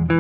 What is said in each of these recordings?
In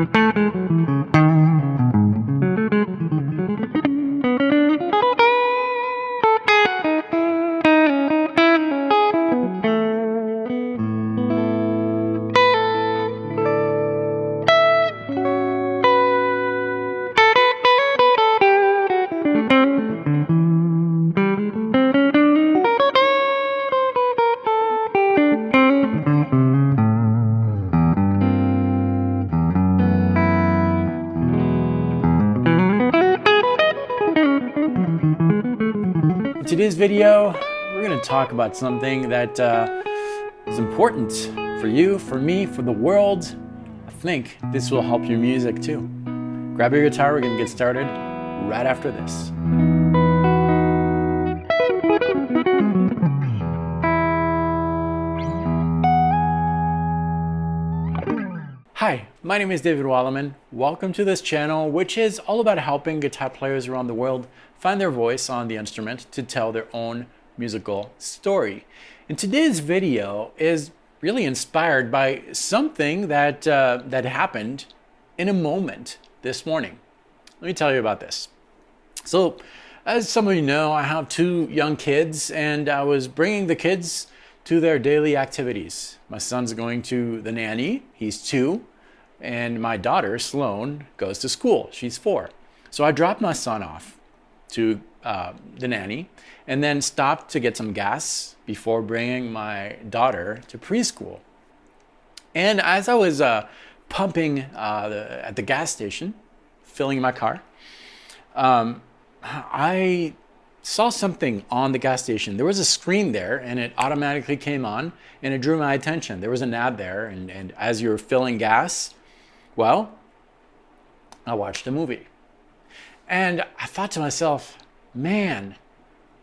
today's video, we're going to talk about something that is important for you, for me, for the world. I think this will help your music too. Grab your guitar, we're going to get started right after this. Hi, my name is David Wallerman. Welcome to this channel, which is all about helping guitar players around the world find their voice on the instrument to tell their own musical story. And today's video is really inspired by something that happened in a moment this morning. Let me tell you about this. So, as some of you know, I have two young kids, and I was bringing the kids to their daily activities. My son's going to the nanny, he's 2, and my daughter, Sloan, goes to school, she's 4. So I dropped my son off to the nanny and then stopped to get some gas before bringing my daughter to preschool. And as I was pumping at the gas station, filling my car, I saw something on the gas station. There was a screen there and it automatically came on and it drew my attention. There was an ad there, and as you're filling gas, well, I watched a movie. And I thought to myself, man,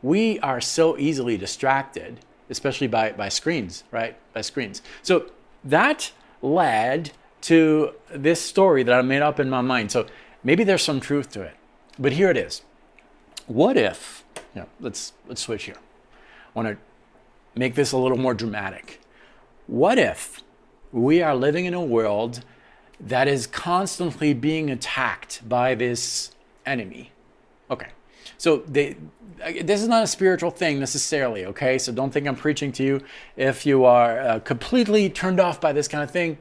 we are so easily distracted, especially by screens, right? By screens. So that led to this story that I made up in my mind. So maybe there's some truth to it, but here it is. What if, let's switch here. I want to make this a little more dramatic. What if we are living in a world that is constantly being attacked by this enemy? Okay, so this is not a spiritual thing necessarily, okay? So don't think I'm preaching to you. If you are completely turned off by this kind of thing,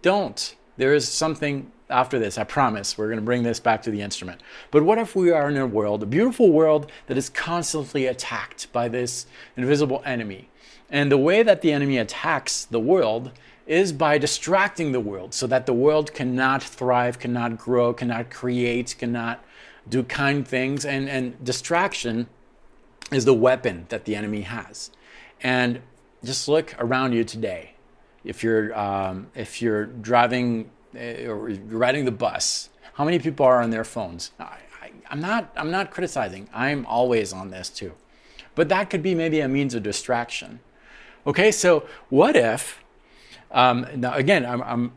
don't. There is something after this, I promise. We're going to bring this back to the instrument. But what if we are in a world, a beautiful world, that is constantly attacked by this invisible enemy? And the way that the enemy attacks the world is by distracting the world so that the world cannot thrive, cannot grow, cannot create, cannot do kind things. And distraction is the weapon that the enemy has. And just look around you today. If you're driving or riding the bus, how many people are on their phones? I'm not criticizing. I'm always on this too. But that could be maybe a means of distraction. Okay, so what if, now again, I'm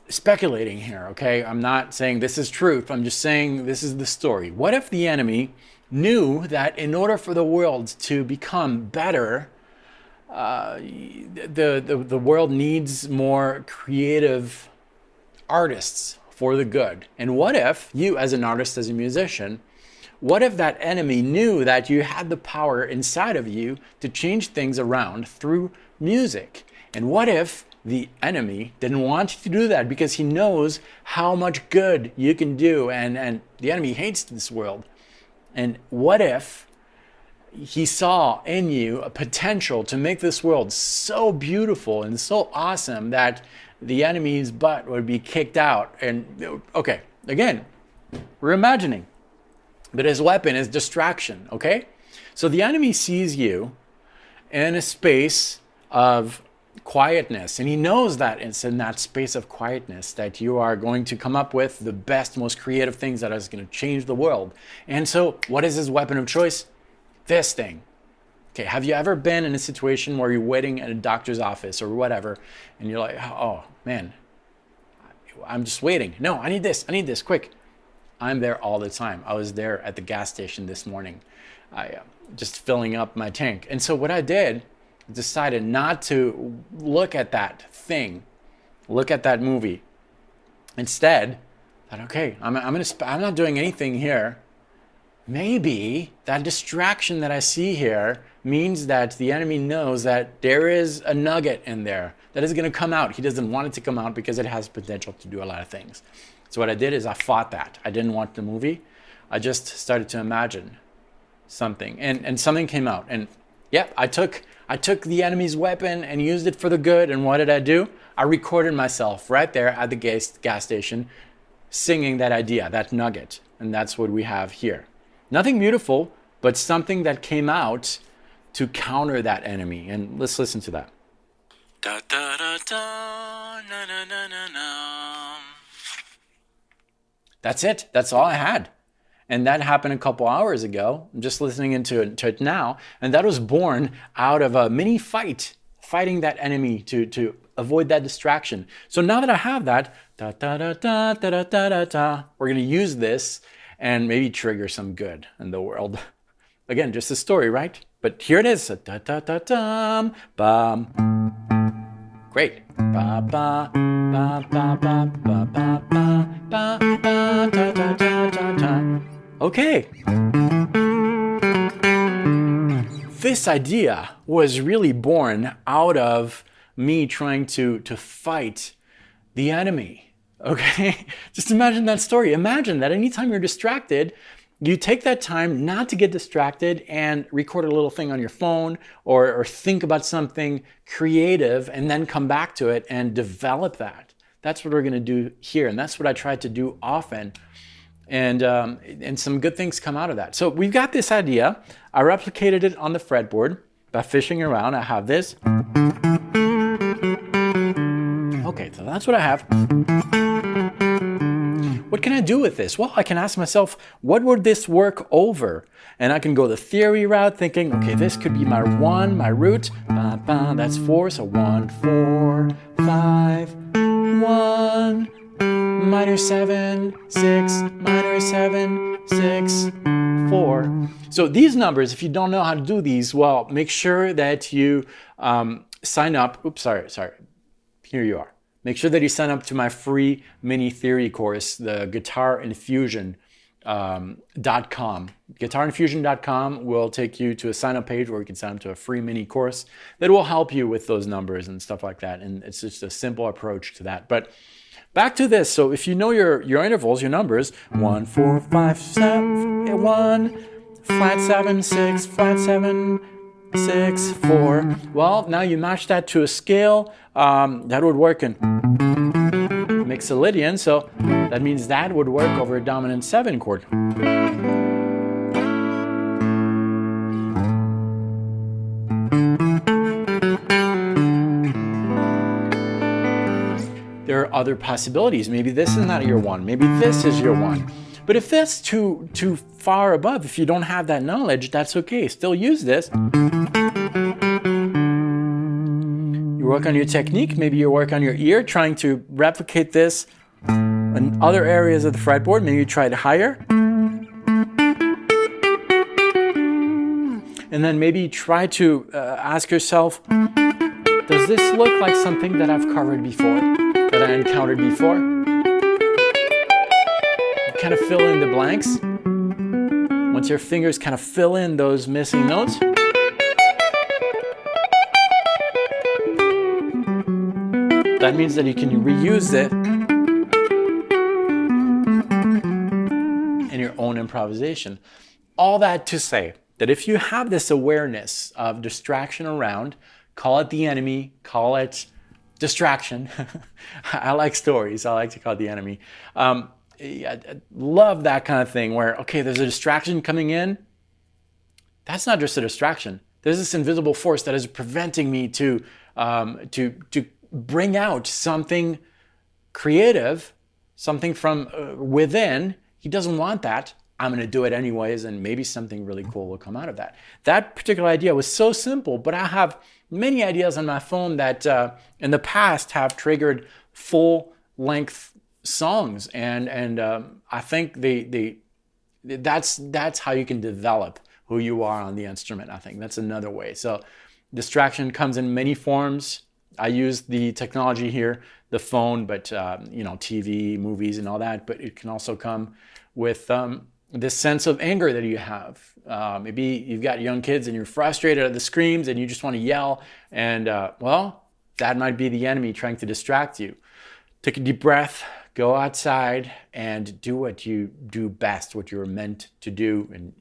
speculating here, okay? I'm not saying this is truth. I'm just saying this is the story. What if the enemy knew that in order for the world to become better, the world needs more creative artists for the good? And what if you, as an artist, as a musician, what if that enemy knew that you had the power inside of you to change things around through music? And what if the enemy didn't want you to do that because he knows how much good you can do, and the enemy hates this world? And what if he saw in you a potential to make this world so beautiful and so awesome that the enemy's butt would be kicked out? And okay, again, we're imagining. But his weapon is distraction, okay? So the enemy sees you in a space of quietness, and he knows that it's in that space of quietness that you are going to come up with the best, most creative things that is going to change the world. And so what is his weapon of choice? This thing. Okay, have you ever been in a situation where you're waiting at a doctor's office or whatever, and you're like, oh man, I'm just waiting. No, I need this, quick. I'm there all the time. I was there at the gas station this morning, just filling up my tank. And so what I did, decided not to look at that thing, look at that movie. Instead, I thought, okay, I'm not doing anything here. Maybe that distraction that I see here means that the enemy knows that there is a nugget in there that is going to come out. He doesn't want it to come out because it has potential to do a lot of things. So what I did is I fought that. I didn't watch the movie. I just started to imagine something, and something came out. And yeah, I took the enemy's weapon and used it for the good. And what did I do? I recorded myself right there at the gas station singing that idea, that nugget. And that's what we have here. Nothing beautiful, but something that came out to counter that enemy. And let's listen to that. Da, da, da, da, na, na, na, na, na. That's it. That's all I had. And that happened a couple hours ago. I'm just listening into it now. And that was born out of a mini fight, fighting that enemy to avoid that distraction. So now that I have that, da, da, da, da, da, da, da, da, we're going to use this and maybe trigger some good in the world. Again, just a story, right? But here it is. Da, da, da, da, bam. Great. Ba, ba, ba, ba, ba, ba, ba, ba, ba, ba, da, da, da, da, da. Okay. This idea was really born out of me trying to fight the enemy. Okay, just imagine that story. Imagine that anytime you're distracted, you take that time not to get distracted and record a little thing on your phone or think about something creative and then come back to it and develop that. That's what we're going to do here. And that's what I try to do often. And some good things come out of that. So we've got this idea. I replicated it on the fretboard by fishing around. I have this. Okay, so that's what I have. What can I do with this? Well, I can ask myself, what would this work over? And I can go the theory route, thinking, okay, this could be my one, my root. Ba, ba, that's 4, so 1, 4, 5, 1, minor 7, 6, minor 7, 6, 4. So these numbers, if you don't know how to do these, well, make sure that you sign up. Oops, sorry. Here you are. Make sure that you sign up to my free mini theory course, the guitarinfusion.com. Guitarinfusion.com will take you to a sign up page where you can sign up to a free mini course that will help you with those numbers and stuff like that. And it's just a simple approach to that. But back to this. So if you know your intervals, your numbers, 1, 4, 5, 7, 1, flat 7, 6, flat 7, 6, 4. Well, now you match that to a scale that would work in Mixolydian, so that means that would work over a dominant 7 chord. There are other possibilities. Maybe this is not your 1. Maybe this is your 1. But if that's too far above, if you don't have that knowledge, that's okay. Still use this. You work on your technique. Maybe you work on your ear, trying to replicate this in other areas of the fretboard. Maybe you try it higher. And then maybe try to ask yourself, does this look like something that I've covered before, that I encountered before? Kind of fill in the blanks. Once your fingers kind of fill in those missing notes, that means that you can reuse it in your own improvisation. All that to say that if you have this awareness of distraction around, call it the enemy, call it distraction. I like stories. I like to call it the enemy. I love that kind of thing where, okay, there's a distraction coming in. That's not just a distraction. There's this invisible force that is preventing me to bring out something creative, something from within. He doesn't want that. I'm going to do it anyways, and maybe something really cool will come out of that. That particular idea was so simple, but I have many ideas on my phone that in the past have triggered full-length songs, and I think that's how you can develop who you are on the instrument. I think that's another way. So distraction comes in many forms. I use the technology here, the phone, but TV, movies, and all that. But it can also come with this sense of anger that you have. Maybe you've got young kids and you're frustrated at the screams and you just want to yell. And that might be the enemy trying to distract you. Take a deep breath, go outside, and do what you do best, what you're meant to do. And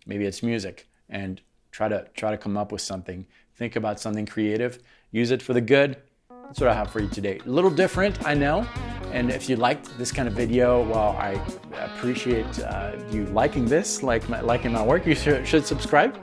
maybe it's music. And try to come up with something. Think about something creative. Use it for the good. That's what I have for you today. A little different, I know. And if you liked this kind of video, well, I appreciate you liking this, liking my work. You should subscribe.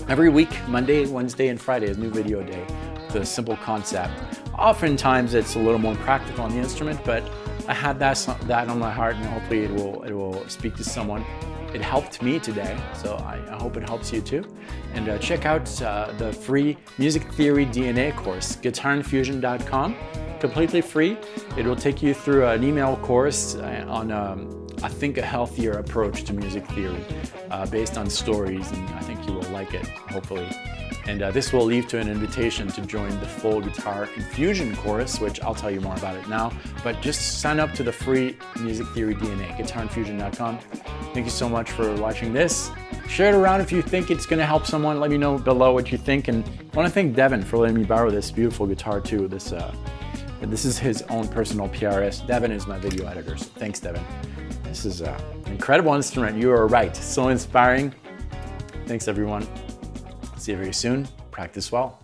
Every week, Monday, Wednesday, and Friday is new video day with a simple concept. Oftentimes, it's a little more practical on the instrument, but I had that on my heart, and hopefully it will speak to someone. It helped me today, so I hope it helps you too. And check out the free Music Theory DNA course, guitarinfusion.com. Completely free. It will take you through an email course on, I think, a healthier approach to music theory based on stories, and I think you will like it, hopefully. And this will lead to an invitation to join the full Guitar Infusion course, which I'll tell you more about it now. But just sign up to the free Music Theory DNA, guitarinfusion.com. Thank you so much for watching this. Share it around if you think it's going to help someone. Let me know below what you think. And I want to thank Devin for letting me borrow this beautiful guitar too. This is his own personal PRS. Devin is my video editor, so thanks, Devin. This is an incredible instrument. You are right. So inspiring. Thanks, everyone. See you very soon. Practice well.